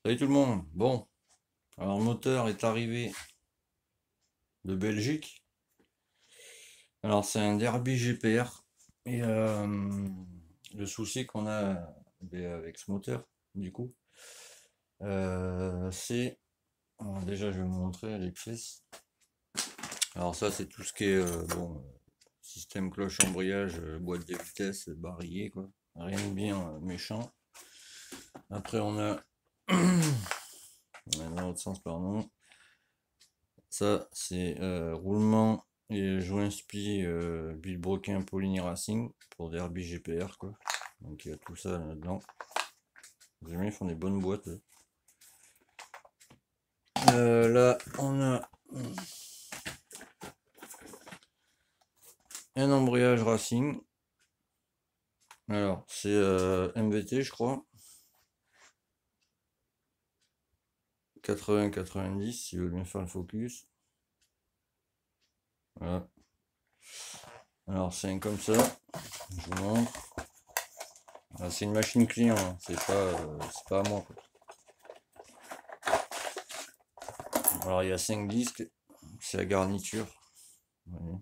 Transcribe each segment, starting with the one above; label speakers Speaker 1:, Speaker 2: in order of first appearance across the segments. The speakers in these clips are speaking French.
Speaker 1: Salut tout le monde. Bon, alors le moteur est arrivé de Belgique. Alors c'est un Derby GPR. Et le souci qu'on a avec ce moteur, du coup, c'est... alors déjà je vais vous montrer les pièces. Alors ça c'est tout ce qui est système cloche embrayage, boîte de vitesse, barillet quoi. Rien de bien méchant. Après on a dans l'autre sens pardon. Ça, c'est roulement et joint spi Bilbroquin Poligny Racing pour Derby GPR quoi. Donc il y a tout ça là-dedans. Ils font des bonnes boîtes. Là, on a un embrayage Racing. Alors, c'est MVT, je crois. 80-90, si vous voulez bien faire le focus. Voilà. Alors, c'est un comme ça. Je vous montre. C'est une machine client, hein. C'est pas à moi, quoi. Alors, il y a 5 disques. C'est la garniture. Voilà.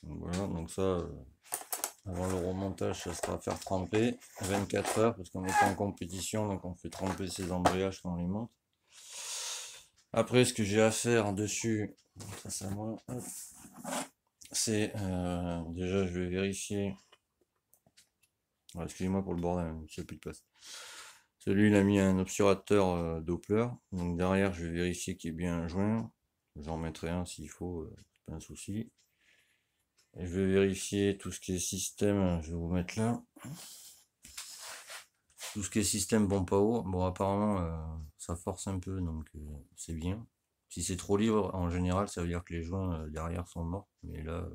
Speaker 1: Donc, voilà, donc ça, avant le remontage, ça sera à faire tremper 24 heures, parce qu'on est en compétition, donc on fait tremper ces embrayages quand on les monte. Après, ce que j'ai à faire dessus, ça c'est à moi, c'est déjà je vais vérifier. Excusez-moi pour le bordel, il n'y a plus de place. Celui il a mis un obturateur Doppler, donc derrière je vais vérifier qu'il est bien joint. J'en mettrai un s'il faut, c'est pas un souci. Et je vais vérifier tout ce qui est système, je vais vous mettre là. Tout ce qui est système pompe à eau, bon apparemment ça force un peu, donc c'est bien. Si c'est trop libre, en général, ça veut dire que les joints derrière sont morts. Mais là,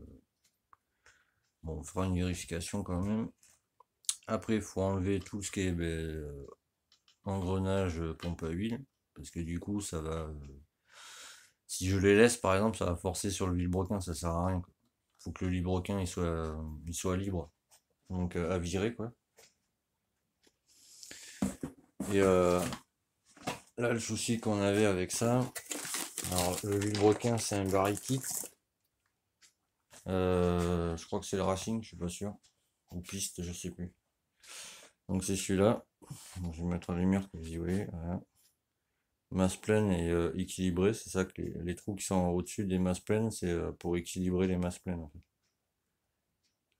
Speaker 1: bon, on fera une vérification quand même. Après, il faut enlever tout ce qui est engrenage pompe à huile. Parce que du coup, ça va... si je les laisse, par exemple, ça va forcer sur le vilebrequin, ça sert à rien. Il faut que le vilebrequin il soit libre. Donc à virer, quoi. Et là, le souci qu'on avait avec ça, alors le vilebrequin, c'est un barriquit. Je crois que c'est le Racing, je suis pas sûr. Ou piste, je sais plus. Donc c'est celui-là. Je vais mettre en lumière que vous y voyez. Voilà. Masse pleine et équilibrée, c'est ça que les trous qui sont au-dessus des masses pleines, c'est pour équilibrer les masses pleines en fait.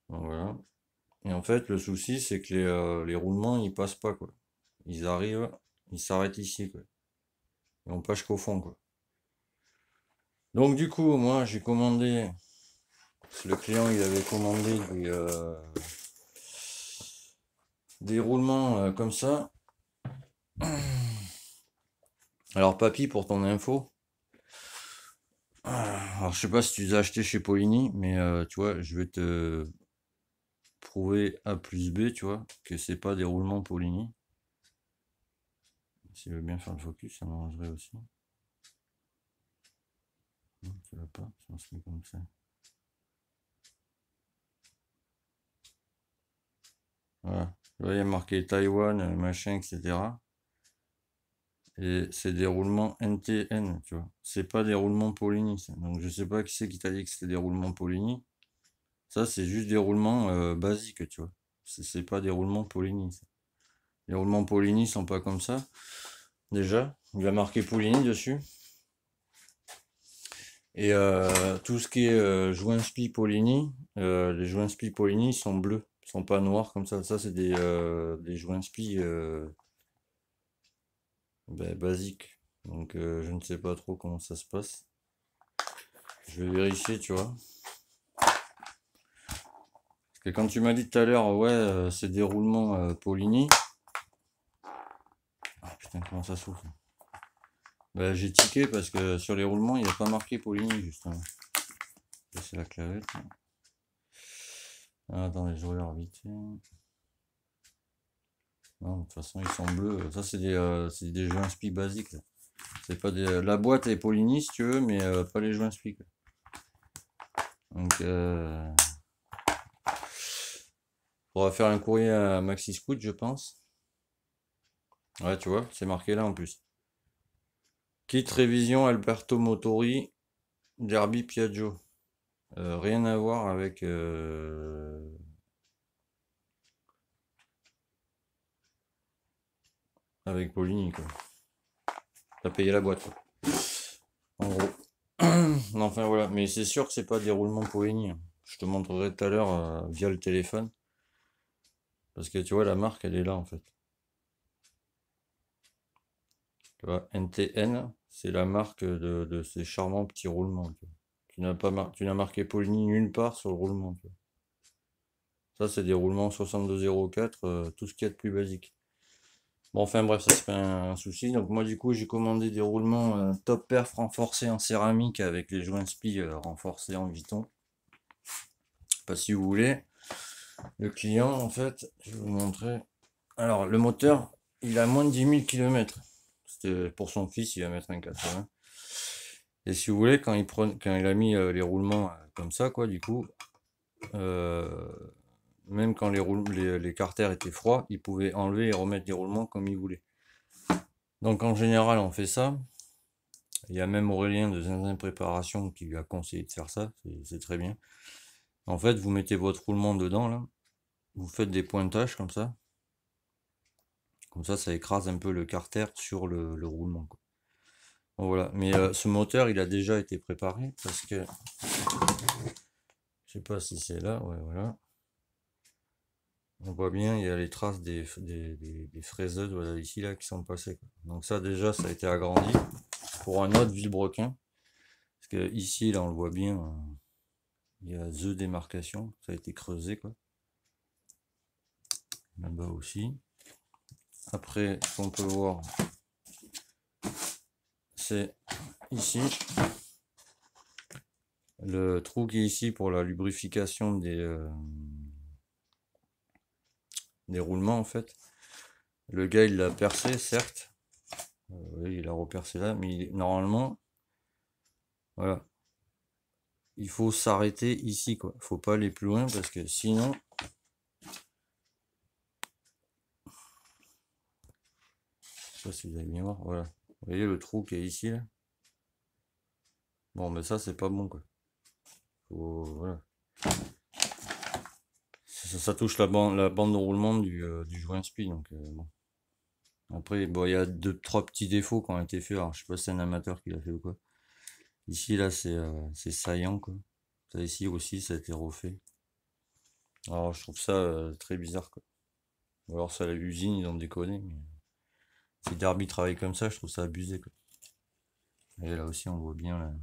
Speaker 1: Donc voilà. Et en fait, le souci, c'est que les roulements, ils passent pas quoi. Ils arrivent, ils s'arrêtent ici quoi. Et on passe qu'au fond quoi. Donc du coup, moi j'ai commandé, le client il avait commandé des roulements comme ça. Alors papy, pour ton info, alors je sais pas si tu les as achetés chez Poligny, mais tu vois, je vais te prouver A plus B, tu vois, que c'est pas des roulements Poligny. Si je veux bien faire le focus, ça m'arrangerait aussi. Non, ça va pas, ça se met comme ça. Voilà, tu vois, il y a marqué Taïwan, machin, etc. Et c'est des roulements NTN, tu vois. C'est pas des roulements Poligny, ça. Donc je sais pas qui c'est qui t'a dit que c'était des roulements Poligny. Ça, c'est juste des roulements basiques, tu vois. C'est pas des roulements Poligny, ça. Les roulements Poligny sont pas comme ça. Déjà, il a marqué Poligny dessus. Et tout ce qui est joint spi Poligny, les joints spi Poligny sont bleus, ils sont pas noirs comme ça. Ça, c'est des joints spi basiques. Donc, je ne sais pas trop comment ça se passe. Je vais vérifier, tu vois. Parce que quand tu m'as dit tout à l'heure, ouais, c'est des roulements Poligny. Ah putain, comment ça souffle. Bah, j'ai tiqué parce que sur les roulements, il n'y a pas marqué Poligny, justement. C'est la clavette. Ah, attendez, je regarde vite fait. Non, de toute façon, ils sont bleus. Ça, c'est des joints spi basiques. C'est pas des... La boîte est Poligny, si tu veux, mais pas les joints spi. Donc, on va faire un courrier à Maxi Scoot, je pense. Ouais, tu vois, c'est marqué là en plus. Kit révision Alberto Motori, Derby Piaggio. Rien à voir avec avec Poligny, quoi. T'as payé la boîte, quoi. En gros. Enfin voilà, mais c'est sûr que c'est pas des roulements Poligny, hein. Je te montrerai tout à l'heure via le téléphone. Parce que tu vois, la marque, elle est là en fait. Tu vois, NTN, c'est la marque de ces charmants petits roulements. Tu n'as pas tu n'as marqué Poligny nulle part sur le roulement. Tu vois. Ça, c'est des roulements 6204, tout ce qu'il y a de plus basique. Bon, enfin bref, ça c'est pas un souci. Donc moi, du coup, j'ai commandé des roulements top perf renforcés en céramique avec les joints spi renforcés en Viton. Pas si vous voulez. Le client, en fait, je vais vous montrer. Alors, le moteur, il a moins de 10 000 km. C'était pour son fils, il va mettre un 80. Et si vous voulez, quand il a mis les roulements comme ça, quoi, du coup, euh, même quand les carters étaient froids, il pouvait enlever et remettre les roulements comme il voulait. Donc en général, on fait ça. Il y a même Aurélien de Zinzin Préparation qui lui a conseillé de faire ça, c'est très bien. En fait, vous mettez votre roulement dedans, là, vous faites des pointages comme ça écrase un peu le carter sur le roulement, quoi. Bon, voilà, mais ce moteur, il a déjà été préparé, parce que, je sais pas si c'est là, ouais, voilà. On voit bien, il y a les traces des fraiseuses, voilà, ici, là, qui sont passées, quoi. Donc ça, déjà, ça a été agrandi pour un autre vilebrequin. Parce que ici, là, on le voit bien, il y a The démarcation, ça a été creusé, quoi. Là-bas aussi. Après, ce qu'on peut voir, c'est ici, le trou qui est ici pour la lubrification des roulements, en fait. Le gars, il l'a percé, certes. Oui, il a repercé là, mais normalement, voilà. Il faut s'arrêter ici, quoi. Faut pas aller plus loin parce que sinon, je sais pas si vous allez bien voir, voilà. Vous voyez le trou qui est ici, là? Bon, mais ça, c'est pas bon, quoi. Voilà. Ça touche la bande de roulement du joint spi, donc bon. Après, bon, il y a deux, trois petits défauts qui ont été faits. Alors, je sais pas si c'est un amateur qui l'a fait ou quoi. Ici, là, c'est saillant, quoi. Ça, ici aussi, ça a été refait. Alors, je trouve ça très bizarre, quoi. Ou alors, ça, à l'usine, ils ont déconné. Mais si Derby travaille comme ça, je trouve ça abusé, quoi. Et là aussi, on voit bien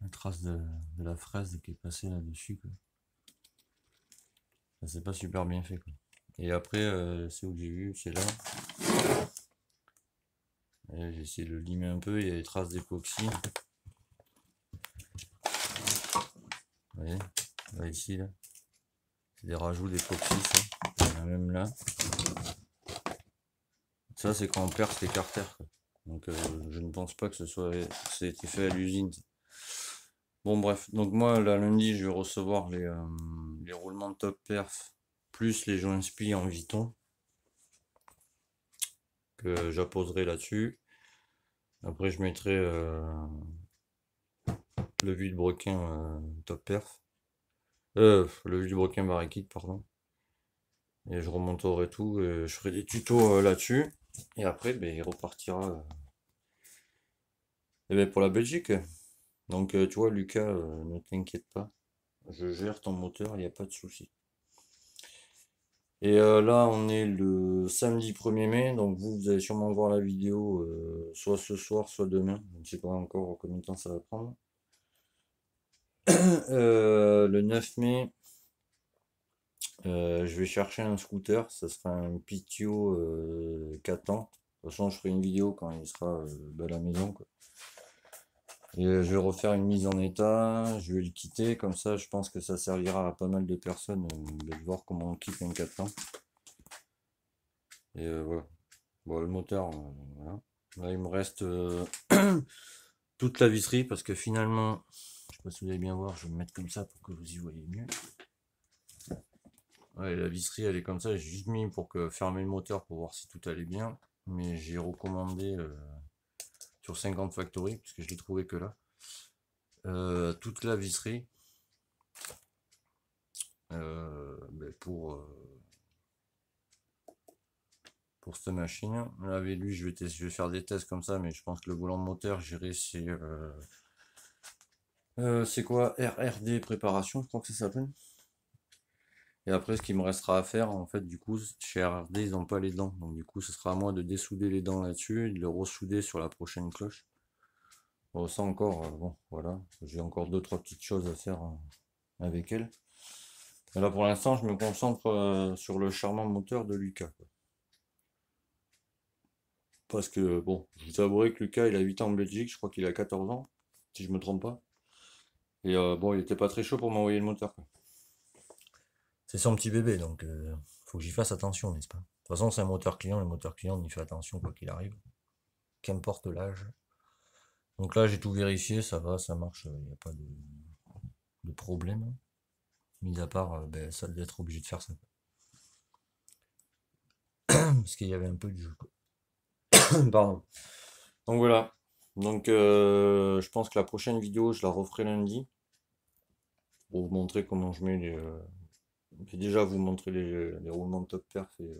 Speaker 1: la trace de la fraise qui est passée là-dessus, quoi. Ça, c'est pas super bien fait, quoi. Et après, c'est où j'ai vu, c'est là. J'ai essayé de le limer un peu, il y a des traces d'époxy. Vous voyez, là, ici, là. C'est des rajouts d'époxy, ça. Il y en a même là. Ça, c'est quand on perce les carters, quoi. Donc, je ne pense pas que ça ait été fait à l'usine. Bon, bref. Donc, moi, là, lundi, je vais recevoir les roulements de top perf, plus les joints spi en Viton, que j'apposerai là-dessus. Après, je mettrai le vilebrequin top perf. Le vilebrequin Barakit, pardon. Et je remonterai tout, je ferai des tutos là-dessus. Et après, ben, il repartira ben, pour la Belgique. Donc, tu vois, Lucas, ne t'inquiète pas. Je gère ton moteur, il n'y a pas de souci. Et là, on est le samedi 1er mai. Donc, vous allez sûrement voir la vidéo soit ce soir, soit demain. Je ne sais pas encore combien de temps ça va prendre. Le 9 mai, je vais chercher un scooter. Ça sera un Pitio 4 ans. De toute façon, je ferai une vidéo quand il sera à la maison, quoi. Et je vais refaire une mise en état, je vais le quitter, comme ça je pense que ça servira à pas mal de personnes de voir comment on quitte un 4 ans. Et voilà. Bon, le moteur, voilà. Là il me reste toute la visserie parce que finalement, je sais pas si vous allez bien voir, je vais me mettre comme ça pour que vous y voyez mieux. Ouais, la visserie elle est comme ça, j'ai juste mis pour fermer le moteur pour voir si tout allait bien. Mais j'ai recommandé sur 50 Factory, puisque je l'ai trouvé que là. Toute la visserie ben, pour cette machine. Là avec lui je vais faire des tests comme ça, mais je pense que le volant moteur j'irai c'est quoi? RRD préparation, je crois que ça s'appelle. Et après, ce qui me restera à faire, en fait, du coup, chez RRD, ils n'ont pas les dents. Donc, du coup, ce sera à moi de dessouder les dents là-dessus et de les ressouder sur la prochaine cloche. Bon, ça encore, bon, voilà. J'ai encore deux, trois petites choses à faire avec elle. Mais là, pour l'instant, je me concentre sur le charmant moteur de Lucas, quoi. Parce que, bon, je vous avouerai que Lucas, il a 8 ans en Belgique, je crois qu'il a 14 ans, si je me trompe pas. Et bon, il était pas très chaud pour m'envoyer le moteur, quoi. C'est son petit bébé, donc faut que j'y fasse attention, n'est-ce pas? De toute façon, c'est un moteur client, le moteur client, on y fait attention quoi qu'il arrive, qu'importe l'âge. Donc là, j'ai tout vérifié, ça va, ça marche, il n'y a pas de problème. Mis à part ben, ça d'être obligé de faire ça. Parce qu'il y avait un peu de jeu, quoi. Pardon. Donc voilà. Donc je pense que la prochaine vidéo, je la referai lundi. Pour vous montrer comment je mets les. Je vais déjà vous montrer les roulements de top perf et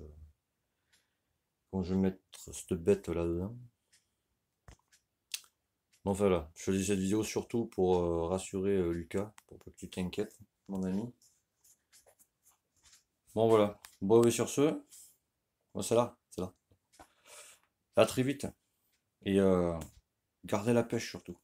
Speaker 1: quand je vais mettre cette bête là-dedans. Bon, voilà, je faisais cette vidéo surtout pour rassurer Lucas, pour pas que tu t'inquiètes, mon ami. Bon voilà, bon et sur ce, bon, c'est là, c'est là. À très vite, et gardez la pêche surtout.